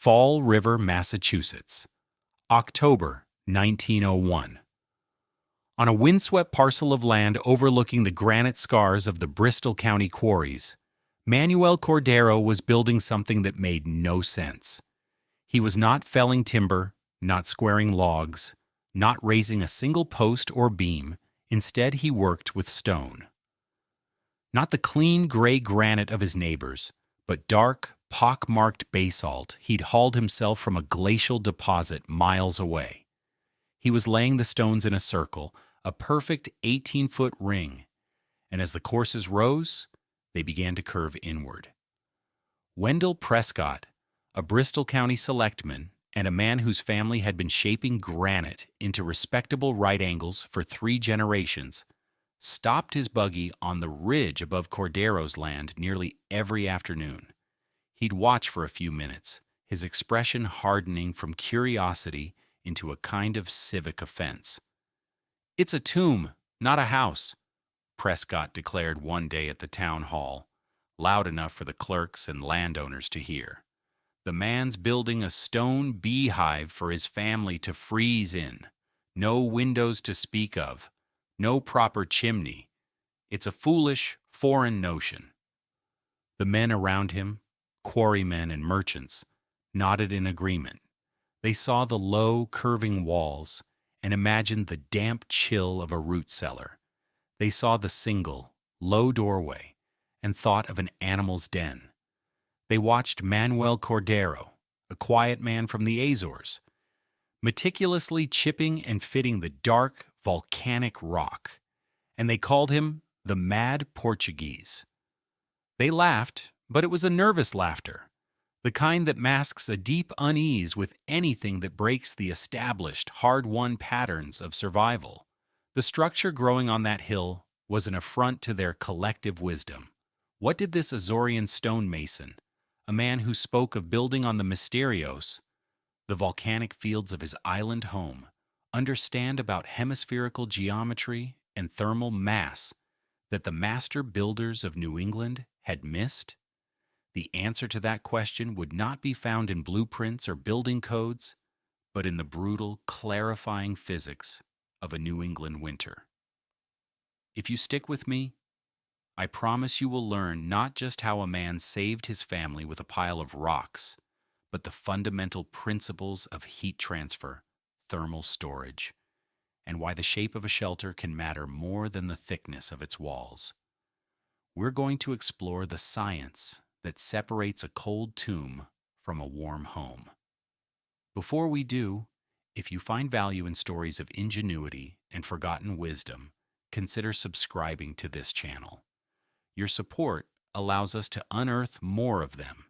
Fall River, Massachusetts, October 1901. On a windswept parcel of land overlooking the granite scars of the Bristol County quarries, Manuel Cordeiro was building something that made no sense. He was not felling timber, not squaring logs, not raising a single post or beam. Instead, he worked with stone. Not the clean gray granite of his neighbors, but dark, pock-marked basalt he'd hauled himself from a glacial deposit miles away. He was laying the stones in a circle, a perfect 18-foot ring, and as the courses rose, they began to curve inward. Wendell Prescott, a Bristol County selectman and a man whose family had been shaping granite into respectable right angles for 3 generations, stopped his buggy on the ridge above Cordeiro's land nearly every afternoon. He'd watch for a few minutes, his expression hardening from curiosity into a kind of civic offense. "It's a tomb, not a house," Prescott declared one day at the town hall, loud enough for the clerks and landowners to hear. "The man's building a stone beehive for his family to freeze in. No windows to speak of. No proper chimney. It's a foolish, foreign notion." The men around him, quarrymen and merchants, nodded in agreement. They saw the low, curving walls and imagined the damp chill of a root cellar. They saw the single, low doorway and thought of an animal's den. They watched Manuel Cordeiro, a quiet man from the Azores, meticulously chipping and fitting the dark, volcanic rock, and they called him the Mad Portuguese. They laughed, but it was a nervous laughter, the kind that masks a deep unease with anything that breaks the established, hard-won patterns of survival. The structure growing on that hill was an affront to their collective wisdom. What did this Azorean stonemason, a man who spoke of building on the mysterious, the volcanic fields of his island home, understand about hemispherical geometry and thermal mass that the master builders of New England had missed? The answer to that question would not be found in blueprints or building codes, but in the brutal, clarifying physics of a New England winter. If you stick with me, I promise you will learn not just how a man saved his family with a pile of rocks, but the fundamental principles of heat transfer, thermal storage, and why the shape of a shelter can matter more than the thickness of its walls. We're going to explore the science that separates a cold tomb from a warm home. Before we do, if you find value in stories of ingenuity and forgotten wisdom, consider subscribing to this channel. Your support allows us to unearth more of them.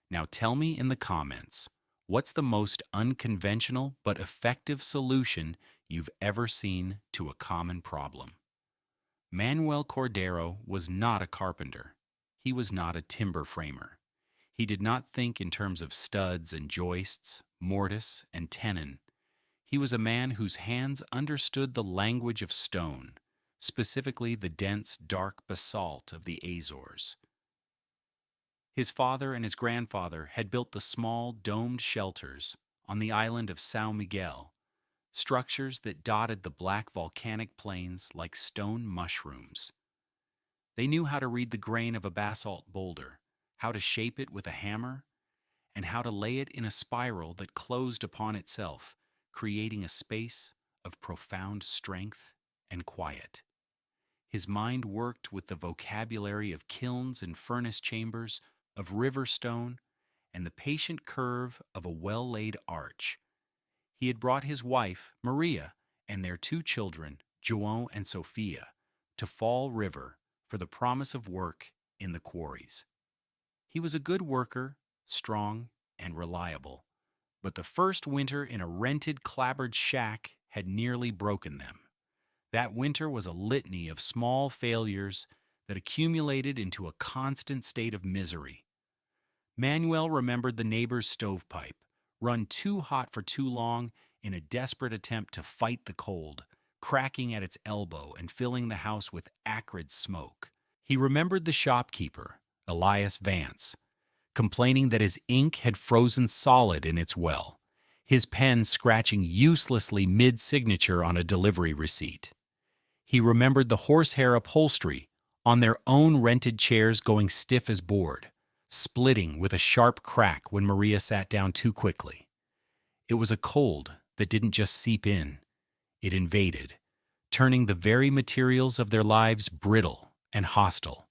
Now tell me in the comments, what's the most unconventional but effective solution you've ever seen to a common problem? Manuel Cordeiro was not a carpenter. He was not a timber framer. He did not think in terms of studs and joists, mortise and tenon. He was a man whose hands understood the language of stone, specifically the dense, dark basalt of the Azores. His father and his grandfather had built the small, domed shelters on the island of São Miguel, structures that dotted the black volcanic plains like stone mushrooms. They knew how to read the grain of a basalt boulder, how to shape it with a hammer, and how to lay it in a spiral that closed upon itself, creating a space of profound strength and quiet. His mind worked with the vocabulary of kilns and furnace chambers, of river stone, and the patient curve of a well-laid arch. He had brought his wife, Maria, and their 2 children, João and Sophia, to Fall River for the promise of work in the quarries. He was a good worker, strong and reliable, but the first winter in a rented, clapboard shack had nearly broken them. That winter was a litany of small failures that accumulated into a constant state of misery. Manuel remembered the neighbor's stovepipe, run too hot for too long in a desperate attempt to fight the cold, cracking at its elbow and filling the house with acrid smoke. He remembered the shopkeeper, Elias Vance, complaining that his ink had frozen solid in its well, his pen scratching uselessly mid-signature on a delivery receipt. He remembered the horsehair upholstery on their own rented chairs going stiff as board, splitting with a sharp crack when Maria sat down too quickly. It was a cold that didn't just seep in, it invaded, turning the very materials of their lives brittle and hostile.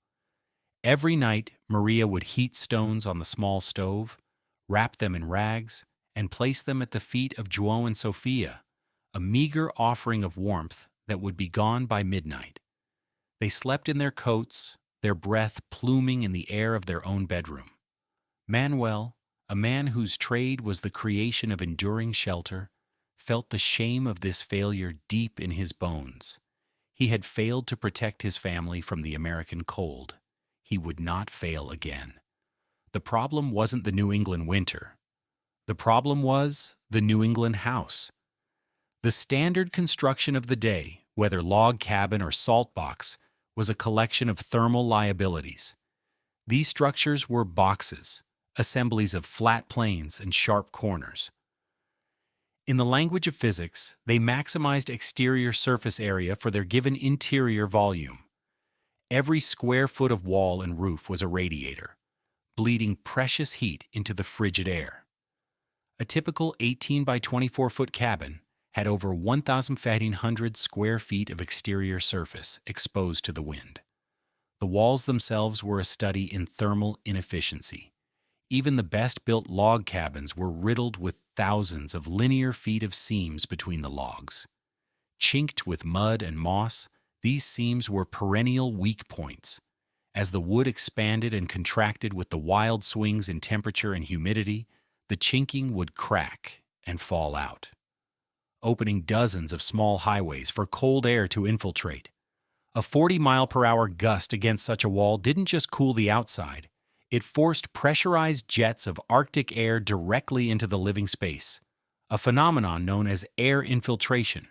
Every night, Maria would heat stones on the small stove, wrap them in rags, and place them at the feet of João and Sofia, a meager offering of warmth that would be gone by midnight. They slept in their coats, their breath pluming in the air of their own bedroom. Manuel, a man whose trade was the creation of enduring shelter, felt the shame of this failure deep in his bones. He had failed to protect his family from the American cold. He would not fail again. The problem wasn't the New England winter. The problem was the New England house. The standard construction of the day, whether log cabin or salt box, was a collection of thermal liabilities. These structures were boxes, assemblies of flat planes and sharp corners. In the language of physics, they maximized exterior surface area for their given interior volume. Every square foot of wall and roof was a radiator, bleeding precious heat into the frigid air. A typical 18 by 24 foot cabin had over 1,500 square feet of exterior surface exposed to the wind. The walls themselves were a study in thermal inefficiency. Even the best-built log cabins were riddled with thousands of linear feet of seams between the logs. Chinked with mud and moss, these seams were perennial weak points. As the wood expanded and contracted with the wild swings in temperature and humidity, the chinking would crack and fall out, opening dozens of small highways for cold air to infiltrate. A 40-mile-per-hour gust against such a wall didn't just cool the outside, it forced pressurized jets of Arctic air directly into the living space, a phenomenon known as air infiltration.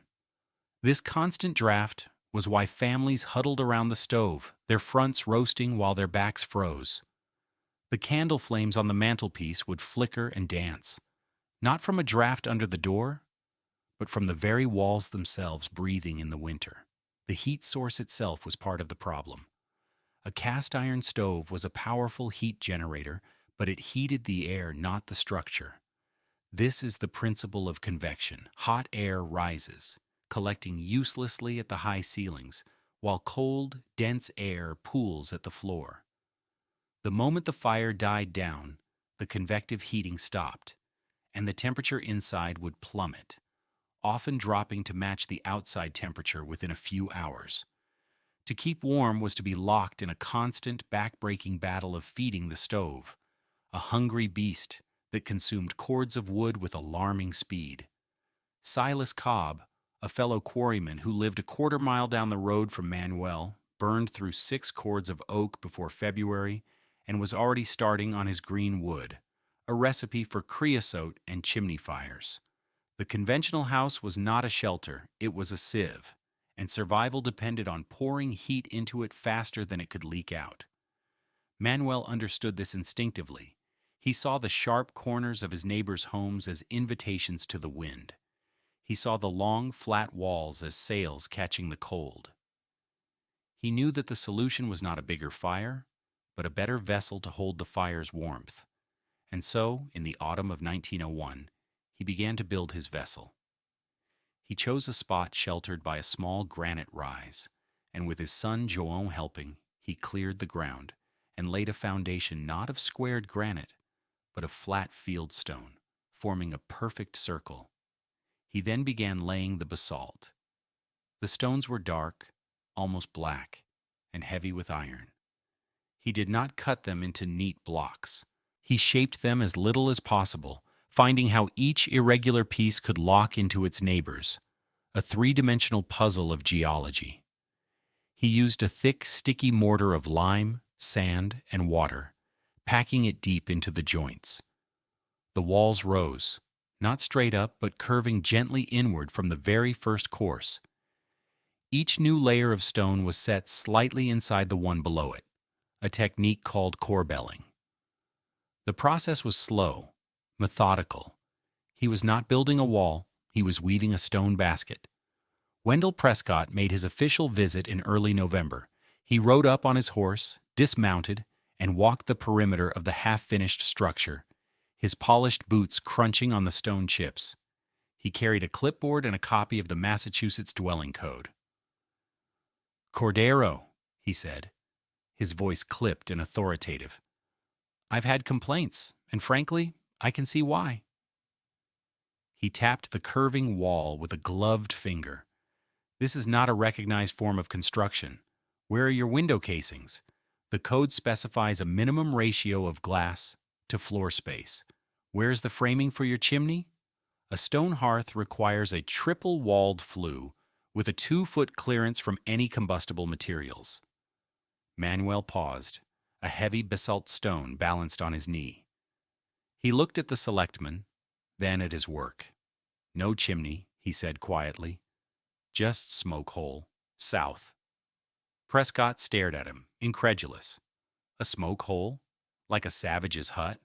This constant draft was why families huddled around the stove, their fronts roasting while their backs froze. The candle flames on the mantelpiece would flicker and dance, not from a draft under the door, but from the very walls themselves breathing in the winter. The heat source itself was part of the problem. A cast iron stove was a powerful heat generator, but it heated the air, not the structure. This is the principle of convection. Hot air rises, collecting uselessly at the high ceilings, while cold, dense air pools at the floor. The moment the fire died down, the convective heating stopped, and the temperature inside would plummet, often dropping to match the outside temperature within a few hours. To keep warm was to be locked in a constant, back-breaking battle of feeding the stove, a hungry beast that consumed cords of wood with alarming speed. Silas Cobb, a fellow quarryman who lived a quarter-mile down the road from Manuel, burned through 6 cords of oak before February and was already starting on his green wood, a recipe for creosote and chimney fires. The conventional house was not a shelter, it was a sieve, and survival depended on pouring heat into it faster than it could leak out. Manuel understood this instinctively. He saw the sharp corners of his neighbors' homes as invitations to the wind. He saw the long, flat walls as sails catching the cold. He knew that the solution was not a bigger fire, but a better vessel to hold the fire's warmth. And so, in the autumn of 1901, he began to build his vessel. He chose a spot sheltered by a small granite rise, and with his son João helping, he cleared the ground and laid a foundation not of squared granite, but of flat fieldstone, forming a perfect circle. He then began laying the basalt. The stones were dark, almost black, and heavy with iron. He did not cut them into neat blocks. He shaped them as little as possible, finding how each irregular piece could lock into its neighbors, a 3-dimensional puzzle of geology. He used a thick, sticky mortar of lime, sand, and water, packing it deep into the joints. The walls rose, not straight up but curving gently inward from the very first course. Each new layer of stone was set slightly inside the one below it, a technique called corbelling. The process was slow, methodical. He was not building a wall, he was weaving a stone basket. Wendell Prescott made his official visit in early November. He rode up on his horse, dismounted, and walked the perimeter of the half-finished structure, his polished boots crunching on the stone chips. He carried a clipboard and a copy of the Massachusetts Dwelling Code. "Cordeiro," he said, his voice clipped and authoritative. "I've had complaints, and frankly, I can see why." He tapped the curving wall with a gloved finger. "This is not a recognized form of construction. Where are your window casings? The code specifies a minimum ratio of glass to floor space. Where's the framing for your chimney? A stone hearth requires a triple-walled flue with a 2-foot clearance from any combustible materials." Manuel paused, a heavy basalt stone balanced on his knee. He looked at the selectman, then at his work. "No chimney," he said quietly. "Just smoke hole, south." Prescott stared at him, incredulous. "A smoke hole? Like a savage's hut?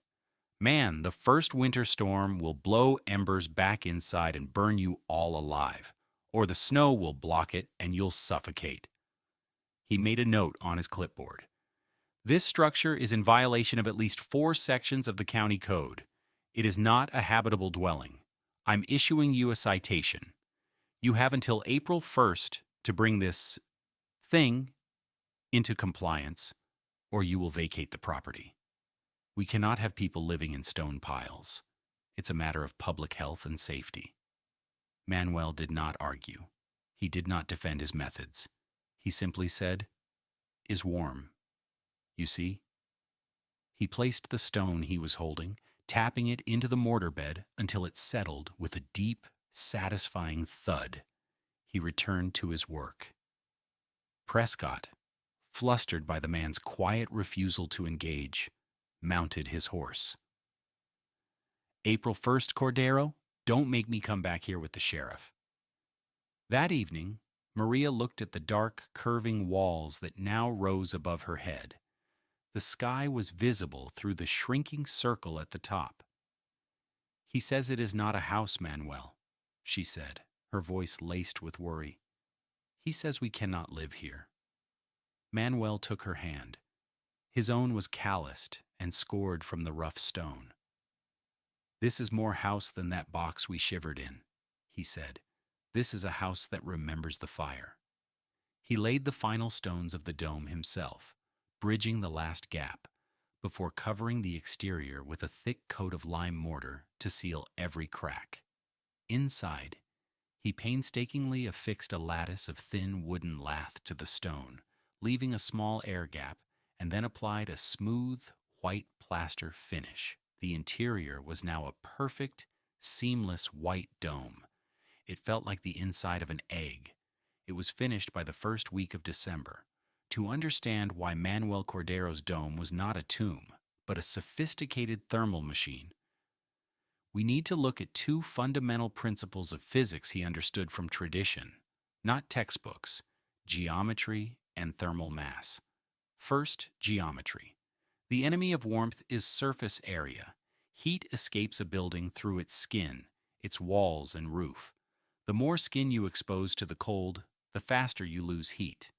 Man, the first winter storm will blow embers back inside and burn you all alive. Or the snow will block it and you'll suffocate." He made a note on his clipboard. "This structure is in violation of at least 4 sections of the county code. It is not a habitable dwelling. I'm issuing you a citation. You have until April 1st to bring this thing into compliance, or you will vacate the property. We cannot have people living in stone piles. It's a matter of public health and safety." Manuel did not argue. He did not defend his methods. He simply said, "Is warm. You see?" He placed the stone he was holding, tapping it into the mortar bed until it settled with a deep, satisfying thud. He returned to his work. Prescott, flustered by the man's quiet refusal to engage, mounted his horse. "April 1st, Cordeiro, don't make me come back here with the sheriff." That evening, Maria looked at the dark, curving walls that now rose above her head. The sky was visible through the shrinking circle at the top. "He says it is not a house, Manuel," she said, her voice laced with worry. "He says we cannot live here." Manuel took her hand. His own was calloused and scored from the rough stone. "This is more house than that box we shivered in," he said. "This is a house that remembers the fire." He laid the final stones of the dome himself, bridging the last gap, before covering the exterior with a thick coat of lime mortar to seal every crack. Inside, he painstakingly affixed a lattice of thin wooden lath to the stone, leaving a small air gap, and then applied a smooth, white plaster finish. The interior was now a perfect, seamless white dome. It felt like the inside of an egg. It was finished by the first week of December. To understand why Manuel Cordeiro's dome was not a tomb, but a sophisticated thermal machine, we need to look at 2 fundamental principles of physics he understood from tradition, not textbooks: geometry and thermal mass. First, geometry. The enemy of warmth is surface area. Heat escapes a building through its skin, its walls and roof. The more skin you expose to the cold, the faster you lose heat.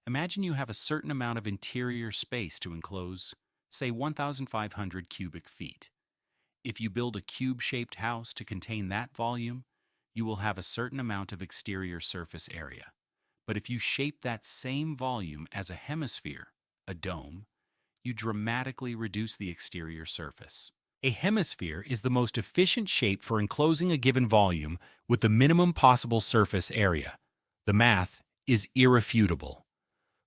Imagine you have a certain amount of interior space to enclose, say 1,500 cubic feet. If you build a cube-shaped house to contain that volume, you will have a certain amount of exterior surface area. But if you shape that same volume as a hemisphere, a dome, you dramatically reduce the exterior surface. A hemisphere is the most efficient shape for enclosing a given volume with the minimum possible surface area. The math is irrefutable.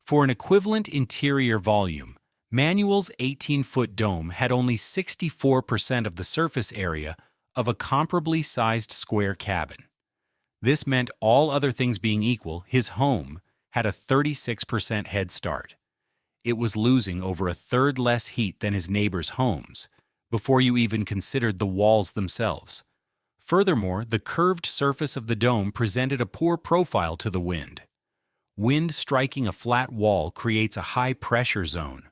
For an equivalent interior volume, Manuel's 18-foot dome had only 64% of the surface area of a comparably sized square cabin. This meant, all other things being equal, his home had a 36% head start. It was losing over a third less heat than his neighbors' homes, before you even considered the walls themselves. Furthermore, the curved surface of the dome presented a poor profile to the wind. Wind striking a flat wall creates a high-pressure zone,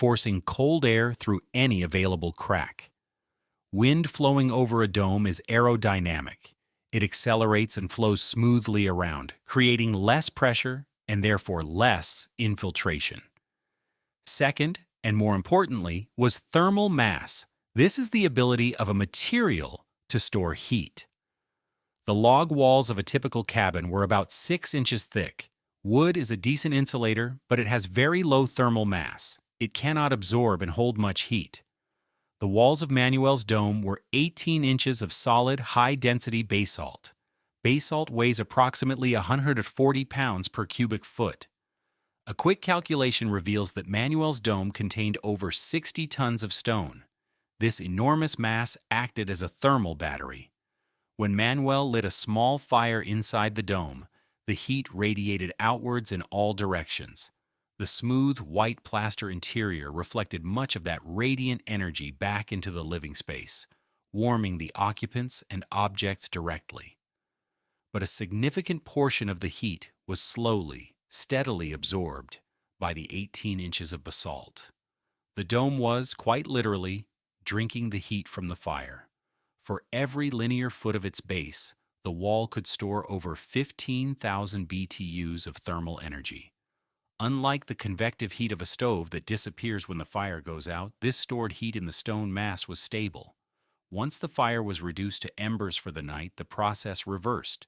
forcing cold air through any available crack. Wind flowing over a dome is aerodynamic. It accelerates and flows smoothly around, creating less pressure and therefore less infiltration. Second, and more importantly, was thermal mass. This is the ability of a material to store heat. The log walls of a typical cabin were about 6 inches thick. Wood is a decent insulator, but it has very low thermal mass. It cannot absorb and hold much heat. The walls of Manuel's dome were 18 inches of solid, high-density basalt. Basalt weighs approximately 140 pounds per cubic foot. A quick calculation reveals that Manuel's dome contained over 60 tons of stone. This enormous mass acted as a thermal battery. When Manuel lit a small fire inside the dome, the heat radiated outwards in all directions. The smooth, white plaster interior reflected much of that radiant energy back into the living space, warming the occupants and objects directly. But a significant portion of the heat was slowly, steadily absorbed by the 18 inches of basalt. The dome was, quite literally, drinking the heat from the fire. For every linear foot of its base, the wall could store over 15,000 BTUs of thermal energy. Unlike the convective heat of a stove that disappears when the fire goes out, this stored heat in the stone mass was stable. Once the fire was reduced to embers for the night, the process reversed.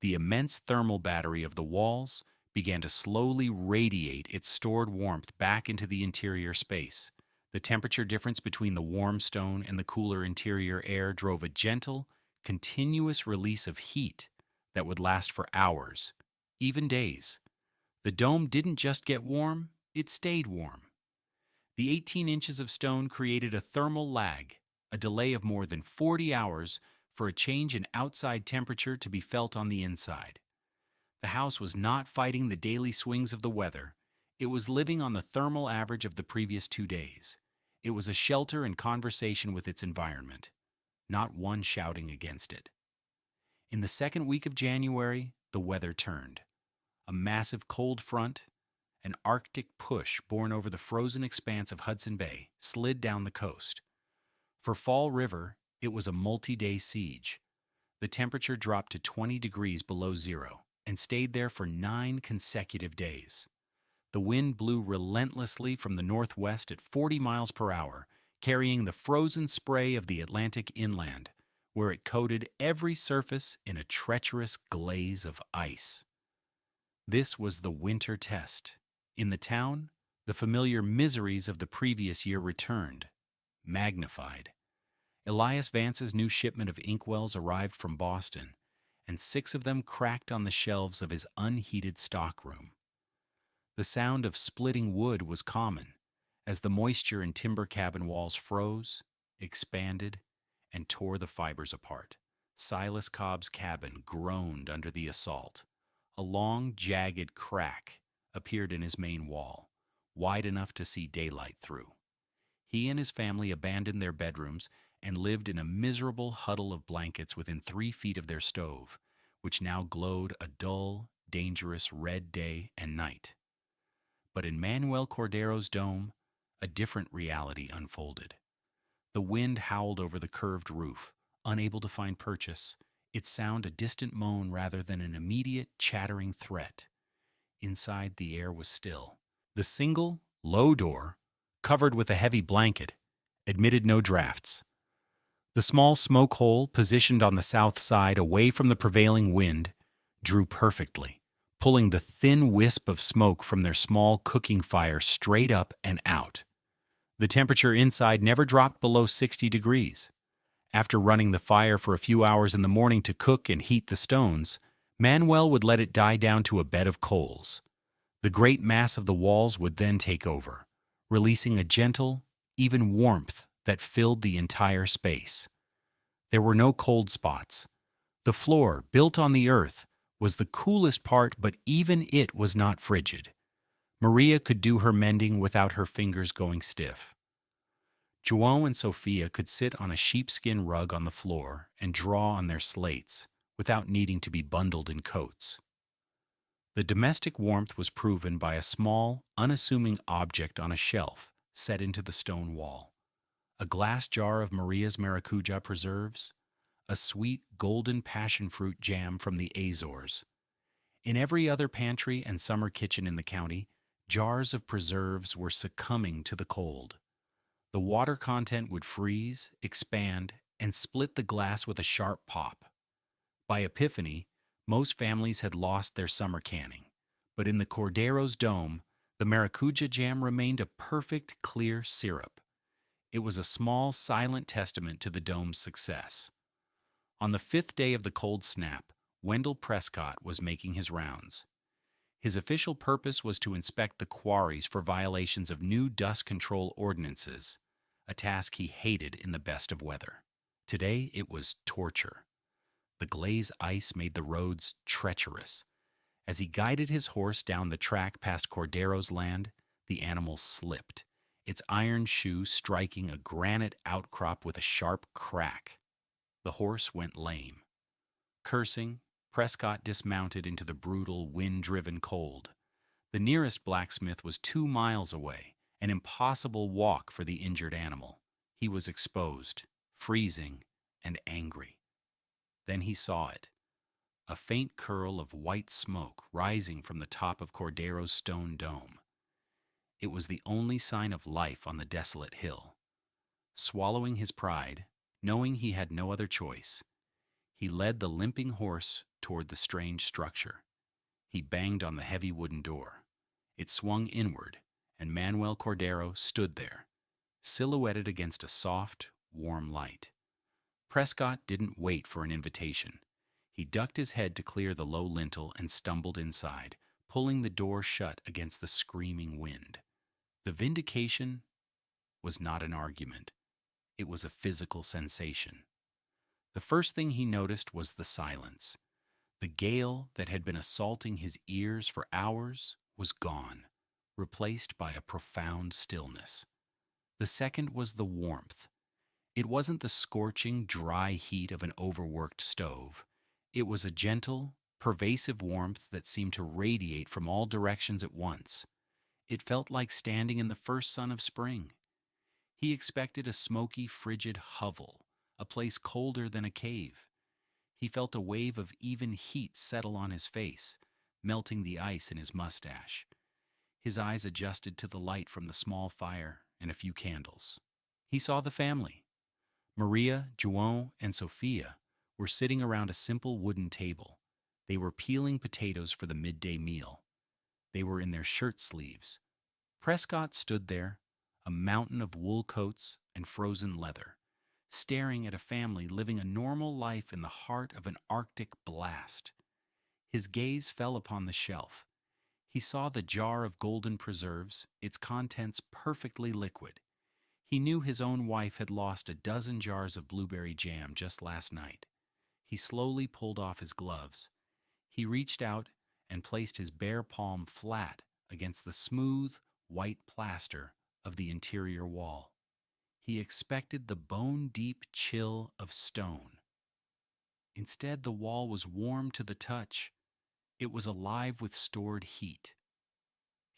The immense thermal battery of the walls began to slowly radiate its stored warmth back into the interior space. The temperature difference between the warm stone and the cooler interior air drove a gentle, continuous release of heat that would last for hours, even days. The dome didn't just get warm, it stayed warm. The 18 inches of stone created a thermal lag, a delay of more than 40 hours for a change in outside temperature to be felt on the inside. The house was not fighting the daily swings of the weather. It was living on the thermal average of the previous 2 days. It was a shelter and conversation with its environment, not one shouting against it. In the second week of January, the weather turned. A massive cold front, an Arctic push borne over the frozen expanse of Hudson Bay, slid down the coast. For Fall River, it was a multi-day siege. The temperature dropped to 20 degrees below zero and stayed there for 9 consecutive days. The wind blew relentlessly from the northwest at 40 miles per hour, carrying the frozen spray of the Atlantic inland, where it coated every surface in a treacherous glaze of ice. This was the winter test. In the town, the familiar miseries of the previous year returned, magnified. Elias Vance's new shipment of inkwells arrived from Boston, and 6 of them cracked on the shelves of his unheated stockroom. The sound of splitting wood was common, as the moisture in timber cabin walls froze, expanded, and tore the fibers apart. Silas Cobb's cabin groaned under the assault. A long, jagged crack appeared in his main wall, wide enough to see daylight through. He and his family abandoned their bedrooms and lived in a miserable huddle of blankets within 3 feet of their stove, which now glowed a dull, dangerous red day and night. But in Manuel Cordeiro's dome, a different reality unfolded. The wind howled over the curved roof, unable to find purchase, its sound a distant moan rather than an immediate, chattering threat. Inside, the air was still. The single, low door, covered with a heavy blanket, admitted no drafts. The small smoke hole, positioned on the south side away from the prevailing wind, drew perfectly, pulling the thin wisp of smoke from their small cooking fire straight up and out. The temperature inside never dropped below 60 degrees. After running the fire for a few hours in the morning to cook and heat the stones, Manuel would let it die down to a bed of coals. The great mass of the walls would then take over, releasing a gentle, even warmth that filled the entire space. There were no cold spots. The floor, built on the earth, was the coolest part, but even it was not frigid. Maria could do her mending without her fingers going stiff. João and Sophia could sit on a sheepskin rug on the floor and draw on their slates without needing to be bundled in coats. The domestic warmth was proven by a small, unassuming object on a shelf set into the stone wall, a glass jar of Maria's maracuja preserves, a sweet golden passion fruit jam from the Azores. In every other pantry and summer kitchen in the county, jars of preserves were succumbing to the cold. The water content would freeze, expand, and split the glass with a sharp pop. By Epiphany, most families had lost their summer canning, but in the Cordeiro's dome, the maracuja jam remained a perfect, clear syrup. It was a small, silent testament to the dome's success. On the fifth day of the cold snap, Wendell Prescott was making his rounds. His official purpose was to inspect the quarries for violations of new dust control ordinances, a task he hated in the best of weather. Today it was torture. The glaze ice made the roads treacherous. As he guided his horse down the track past Cordeiro's land, the animal slipped, its iron shoe striking a granite outcrop with a sharp crack. The horse went lame. Cursing, Prescott dismounted into the brutal, wind-driven cold. The nearest blacksmith was 2 miles away, an impossible walk for the injured animal. He was exposed, freezing, and angry. Then he saw it, a faint curl of white smoke rising from the top of Cordeiro's stone dome. It was the only sign of life on the desolate hill. Swallowing his pride, knowing he had no other choice, he led the limping horse toward the strange structure. He banged on the heavy wooden door. It swung inward, and Manuel Cordeiro stood there, silhouetted against a soft, warm light. Prescott didn't wait for an invitation. He ducked his head to clear the low lintel and stumbled inside, pulling the door shut against the screaming wind. The Vindication was not an argument. It was a physical sensation. The first thing he noticed was the silence. The gale that had been assaulting his ears for hours was gone, replaced by a profound stillness. The second was the warmth. It wasn't the scorching, dry heat of an overworked stove. It was a gentle, pervasive warmth that seemed to radiate from all directions at once. It felt like standing in the first sun of spring. He expected a smoky, frigid hovel, a place colder than a cave. He felt a wave of even heat settle on his face, melting the ice in his mustache. His eyes adjusted to the light from the small fire and a few candles. He saw the family. Maria, João, and Sofia were sitting around a simple wooden table. They were peeling potatoes for the midday meal. They were in their shirt sleeves. Prescott stood there, a mountain of wool coats and frozen leather, staring at a family living a normal life in the heart of an Arctic blast. His gaze fell upon the shelf. He saw the jar of golden preserves, its contents perfectly liquid. He knew his own wife had lost a dozen jars of blueberry jam just last night. He slowly pulled off his gloves. He reached out and placed his bare palm flat against the smooth, white plaster of the interior wall. He expected the bone-deep chill of stone. Instead, the wall was warm to the touch. It was alive with stored heat.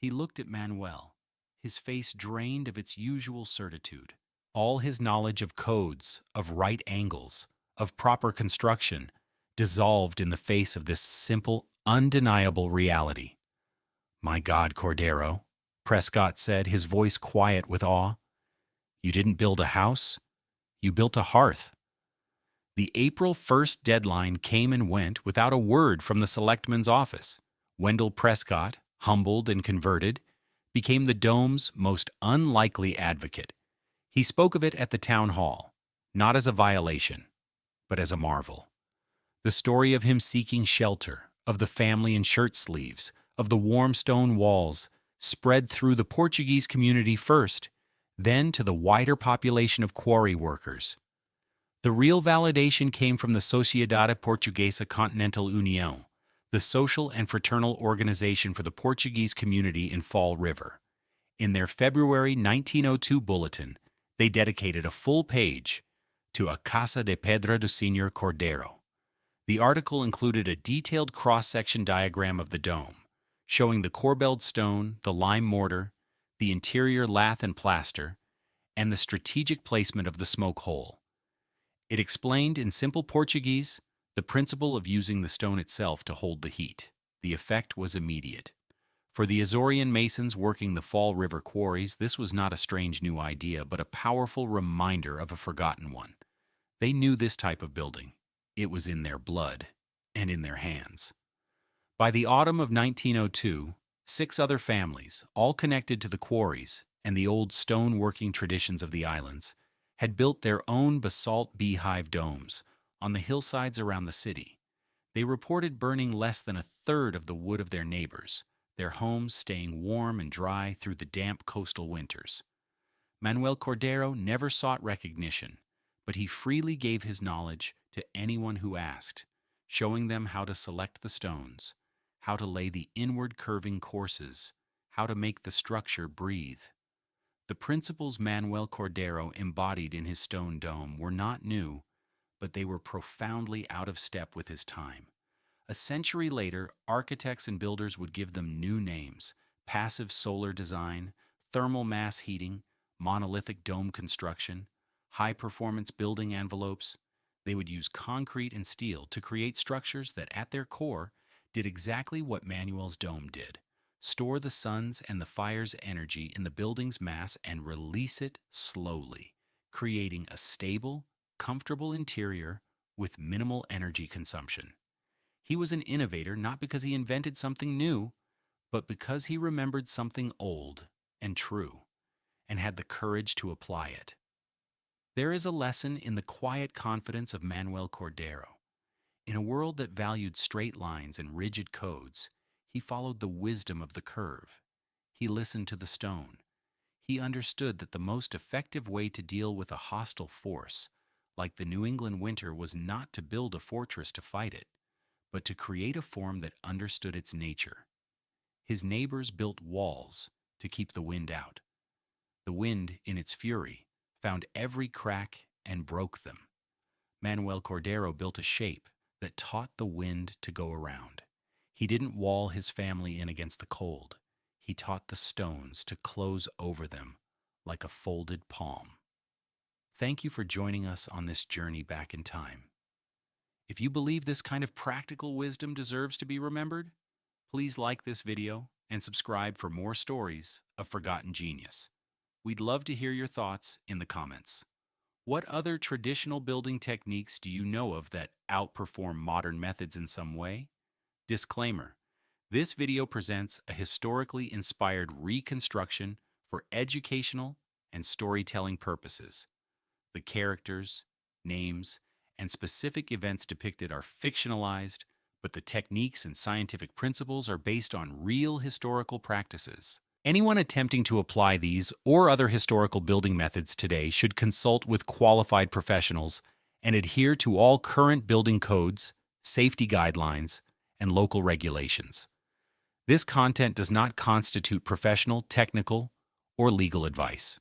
He looked at Manuel, his face drained of its usual certitude. All his knowledge of codes, of right angles, of proper construction, dissolved in the face of this simple, undeniable reality. "My God, Cordeiro," Prescott said, his voice quiet with awe. "You didn't build a house, you built a hearth." The April 1st deadline came and went without a word from the selectman's office. Wendell Prescott, humbled and converted, became the dome's most unlikely advocate. He spoke of it at the town hall, not as a violation, but as a marvel. The story of him seeking shelter, of the family in shirt sleeves, of the warm stone walls, spread through the Portuguese community first, then to the wider population of quarry workers. The real validation came from the Sociedade Portuguesa Continental União, the social and fraternal organization for the Portuguese community in Fall River. In their February 1902 bulletin, they dedicated a full page to a Casa de Pedra do Senhor Cordeiro. The article included a detailed cross-section diagram of the dome, showing the corbelled stone, the lime mortar, the interior lath and plaster, and the strategic placement of the smoke hole. It explained in simple Portuguese the principle of using the stone itself to hold the heat. The effect was immediate. For the Azorean masons working the Fall River quarries, this was not a strange new idea, but a powerful reminder of a forgotten one. They knew this type of building. It was in their blood and in their hands. By the autumn of 1902, 6 other families, all connected to the quarries and the old stone-working traditions of the islands, had built their own basalt beehive domes on the hillsides around the city. They reported burning less than a third of the wood of their neighbors, their homes staying warm and dry through the damp coastal winters. Manuel Cordeiro never sought recognition, but he freely gave his knowledge to anyone who asked, showing them how to select the stones, how to lay the inward curving courses, how to make the structure breathe. The principles Manuel Cordeiro embodied in his stone dome were not new, but they were profoundly out of step with his time. A century later, architects and builders would give them new names: passive solar design, thermal mass heating, monolithic dome construction, high-performance building envelopes. They would use concrete and steel to create structures that, at their core, did exactly what Manuel's dome did: store the sun's and the fire's energy in the building's mass and release it slowly, creating a stable, comfortable interior with minimal energy consumption. He was an innovator not because he invented something new, but because he remembered something old and true, and had the courage to apply it. There is a lesson in the quiet confidence of Manuel Cordeiro. In a world that valued straight lines and rigid codes, he followed the wisdom of the curve. He listened to the stone. He understood that the most effective way to deal with a hostile force, like the New England winter, was not to build a fortress to fight it, but to create a form that understood its nature. His neighbors built walls to keep the wind out. The wind, in its fury, found every crack and broke them. Manuel Cordeiro built a shape that taught the wind to go around. He didn't wall his family in against the cold. He taught the stones to close over them like a folded palm. Thank you for joining us on this journey back in time. If you believe this kind of practical wisdom deserves to be remembered, please like this video and subscribe for more stories of forgotten genius. We'd love to hear your thoughts in the comments. What other traditional building techniques do you know of that outperform modern methods in some way? Disclaimer: this video presents a historically inspired reconstruction for educational and storytelling purposes. The characters, names, and specific events depicted are fictionalized, but the techniques and scientific principles are based on real historical practices. Anyone attempting to apply these or other historical building methods today should consult with qualified professionals and adhere to all current building codes, safety guidelines, and local regulations. This content does not constitute professional, technical, or legal advice.